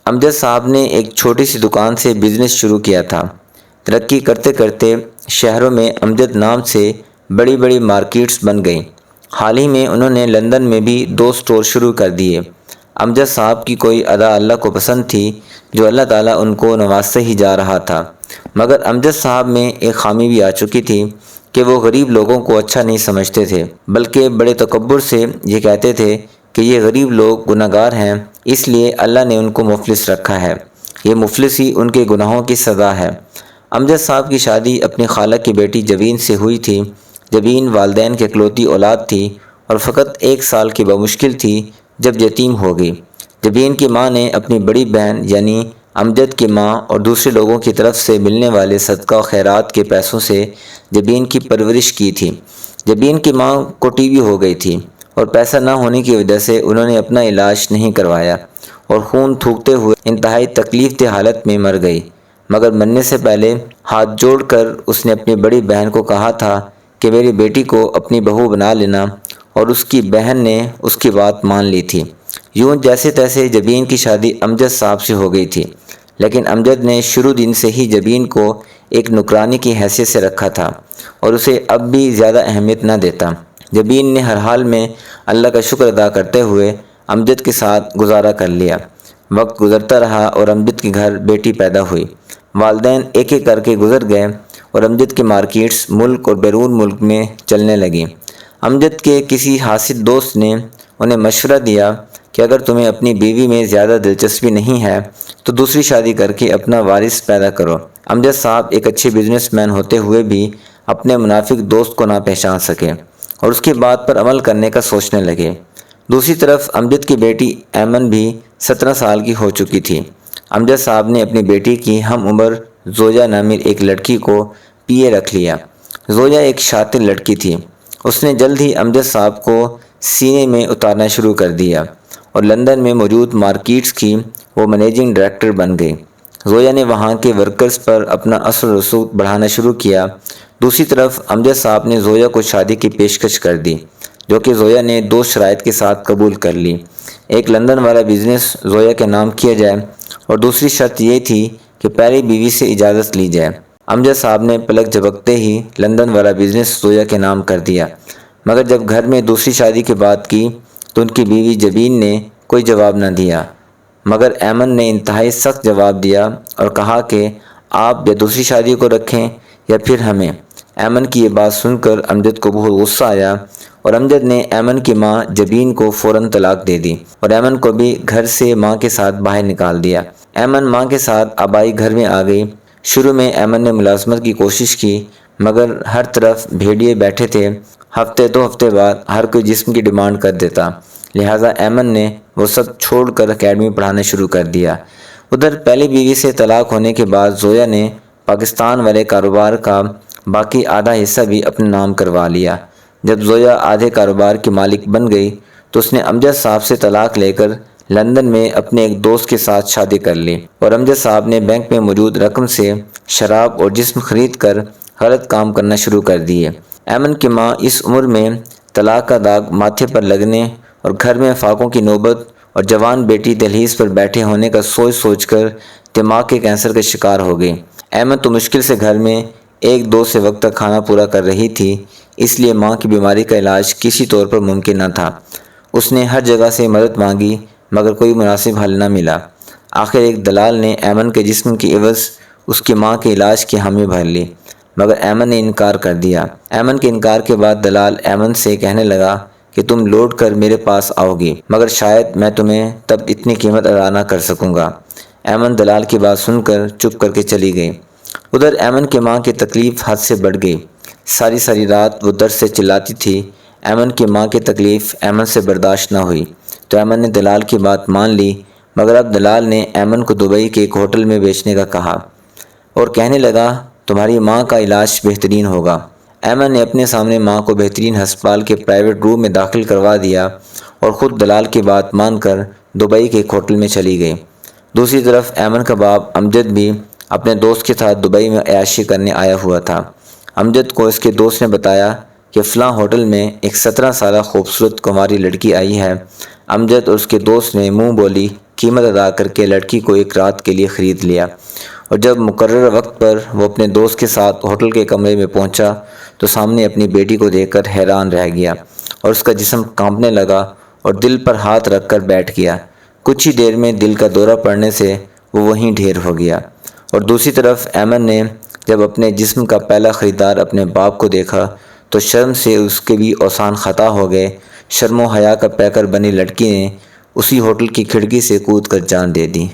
امجد صاحب نے ایک چھوٹی سی دکان سے بزنس شروع کیا تھا۔ ترقی کرتے کرتے شہروں میں امجد نام سے بڑی بڑی مارکیٹس بن گئیں۔ حال ہی میں انہوں نے لندن میں بھی 2 اسٹور شروع کر دیے۔ امجد صاحب کی کوئی ادا اللہ کو پسند تھی جو اللہ تعالیٰ ان کو نوازتے ہی جا رہا تھا، مگر امجد صاحب میں ایک خامی بھی آ چکی تھی کہ وہ غریب لوگوں کو اچھا نہیں سمجھتے تھے، بلکہ بڑے تکبر سے یہ کہتے تھے کہ یہ غریب لوگ گناہ گار ہیں، اس لیے اللہ نے ان کو مفلس رکھا ہے، یہ مفلسی ان کے گناہوں کی سزا ہے۔ امجد صاحب کی شادی اپنی خالہ کی بیٹی جبین سے ہوئی تھی۔ جبین والدین کی اکلوتی اولاد تھی اور فقط 1 سال کی بمشکل تھی جب یتیم ہو گئی۔ جبین کی ماں نے اپنی بڑی بہن یعنی امجد کی ماں اور دوسرے لوگوں کی طرف سے ملنے والے صدقہ و خیرات کے پیسوں سے جبین کی پرورش کی تھی۔ جبین کی ماں کو ٹی بی ہو گئی تھی اور پیسہ نہ ہونے کی وجہ سے انہوں نے اپنا علاج نہیں کروایا اور خون تھوکتے ہوئے انتہائی تکلیف دہ حالت میں مر گئی، مگر مرنے سے پہلے ہاتھ جوڑ کر اس نے اپنی بڑی بہن کو کہا تھا کہ میری بیٹی کو اپنی بہو بنا لینا، اور اس کی بہن نے اس کی بات مان لی تھی۔ یوں جیسے تیسے جبین کی شادی امجد صاحب سے ہو گئی تھی، لیکن امجد نے شروع دن سے ہی جبین کو ایک نوکرانی کی حیثیت سے رکھا تھا اور اسے اب بھی زیادہ اہمیت نہ دیتا۔ جبین نے ہر حال میں اللہ کا شکر ادا کرتے ہوئے امجد کے ساتھ گزارا کر لیا۔ وقت گزرتا رہا اور امجد کے گھر بیٹی پیدا ہوئی۔ والدین ایک ایک کر کے گزر گئے اور امجد کی مارکیٹس ملک اور بیرون ملک میں چلنے لگیں۔ امجد کے کسی حاسد دوست نے انہیں مشورہ دیا کہ اگر تمہیں اپنی بیوی میں زیادہ دلچسپی نہیں ہے تو دوسری شادی کر کے اپنا وارث پیدا کرو۔ امجد صاحب ایک اچھے بزنس مین ہوتے ہوئے بھی اپنے منافق دوست کو نہ پہچان سکے اور اس کی بات پر عمل کرنے کا سوچنے لگے۔ دوسری طرف امجد کی بیٹی ایمن بھی 17 سال کی ہو چکی تھی۔ امجد صاحب نے اپنی بیٹی کی ہم عمر زوجہ نامی ایک لڑکی کو پی اے رکھ لیا۔ زوجہ ایک شاطر لڑکی تھی۔ اس نے جلد ہی امجد صاحب کو سینے میں اتارنا شروع کر دیا اور لندن میں موجود مارکیٹس کی وہ منیجنگ ڈائریکٹر بن گئی۔ زوجہ نے وہاں کے ورکرز پر اپنا اثر و رسوخ بڑھانا شروع کیا۔ دوسری طرف امجد صاحب نے زوجہ کو شادی کی پیشکش کر دی، جو کہ زوجہ نے 2 شرائط کے ساتھ قبول کر لی۔ ایک لندن والا بزنس زوجہ کے نام کیا جائے اور دوسری شرط یہ تھی کہ پہلی بیوی سے اجازت لی جائے۔ امجد صاحب نے پلک جھپکتے ہی لندن والا بزنس زوجہ کے نام کر دیا، مگر جب گھر میں دوسری شادی کی بات کی تو ان کی بیوی جبین نے کوئی جواب نہ دیا، مگر ایمن نے انتہائی سخت جواب دیا اور کہا کہ آپ یا دوسری شادی کو رکھیں یا پھر ہمیں۔ ایمن کی یہ بات سن کر امجد کو بہت غصہ آیا اور امجد نے ایمن کی ماں جبین کو فوراً طلاق دے دی اور ایمن کو بھی گھر سے ماں کے ساتھ باہر نکال دیا۔ ایمن ماں کے ساتھ آبائی گھر میں آ گئی۔ شروع میں ایمن نے ملازمت کی کوشش کی، مگر ہر طرف بھیڑیے بیٹھے تھے۔ ہفتے 2 ہفتے بعد ہر کوئی جسم کی ڈیمانڈ کر دیتا، لہٰذا ایمن نے وہ سب چھوڑ کر اکیڈمی پڑھانا شروع کر دیا۔ ادھر پہلی بیوی سے طلاق ہونے کے بعد زوجہ نے پاکستان والے کاروبار کا باقی آدھا حصہ بھی اپنے نام کروا لیا۔ جب زوجہ آدھے کاروبار کی مالک بن گئی تو اس نے امجد صاحب سے طلاق لے کر لندن میں اپنے ایک دوست کے ساتھ شادی کر لی اور امجد صاحب نے بینک میں موجود رقم سے شراب اور جسم خرید کر غلط کام کرنا شروع کر دیے۔ ایمن کی ماں اس عمر میں طلاق کا داغ ماتھے پر لگنے اور گھر میں فاقوں کی نوبت اور جوان بیٹی دہلیز پر بیٹھے ہونے کا سوچ سوچ کر دماغ کے کینسر کا شکار ہو گئی۔ ایمن تو مشکل سے گھر میں 1-2 سے وقت تک کھانا پورا کر رہی تھی، اس لیے ماں کی بیماری کا علاج کسی طور پر ممکن نہ تھا۔ اس نے ہر جگہ سے مدد مانگی مگر کوئی مناسب حل نہ ملا۔ آخر ایک دلال نے ایمن کے جسم کی عوض اس کی ماں کے علاج کی حامی بھر لی، مگر ایمن نے انکار کر دیا۔ ایمن کے انکار کے بعد دلال ایمن سے کہنے لگا کہ تم لوٹ کر میرے پاس آؤ گی، مگر شاید میں تمہیں تب اتنی قیمت ادا نہ کر سکوں گا۔ ایمن دلال کی بات سن کر چپ کر کے چلی گئی۔ ادھر ایمن کی ماں کی تکلیف حد سے بڑھ گئی۔ ساری ساری رات وہ درد سے چلاتی تھی۔ ایمن کی ماں کی تکلیف ایمن سے برداشت نہ ہوئی تو ایمن نے دلال کی بات مان لی، مگر اب دلال نے ایمن کو دبئی کے ایک ہوٹل میں بیچنے کا کہا اور کہنے لگا تمہاری ماں کا علاج بہترین ہوگا۔ ایمن نے اپنے سامنے ماں کو بہترین ہسپتال کے پرائیویٹ روم میں داخل کروا دیا اور خود دلال کی بات مان کر دبئی کے ایک ہوٹل میں چلی گئی۔ دوسری طرف ایمن کا باپ امجد بھی اپنے دوست کے ساتھ دبئی میں عیاشی کرنے آیا ہوا تھا۔ امجد کو اس کے دوست نے بتایا کہ فلاں ہوٹل میں ایک 17 سالہ خوبصورت کنواری لڑکی آئی ہے، امجد اور اس کے دوست نے منہ بولی قیمت ادا کر کے لڑکی کو ایک رات کے لیے خرید لیا، اور جب مقررہ وقت پر وہ اپنے دوست کے ساتھ ہوٹل کے کمرے میں پہنچا تو سامنے اپنی بیٹی کو دیکھ کر حیران رہ گیا اور اس کا جسم کانپنے لگا اور دل پر ہاتھ رکھ کر بیٹھ گیا۔ کچھ ہی دیر میں دل کا دورہ پڑنے سے وہ وہیں ڈھیر ہو گیا۔ اور دوسری طرف ایمن نے جب اپنے جسم کا پہلا خریدار اپنے باپ کو دیکھا تو شرم سے اس کے بھی اوسان خطا ہو گئے۔ شرم و حیا کا پیکر بنی لڑکی نے اسی ہوٹل کی کھڑکی سے کود کر جان دے دی۔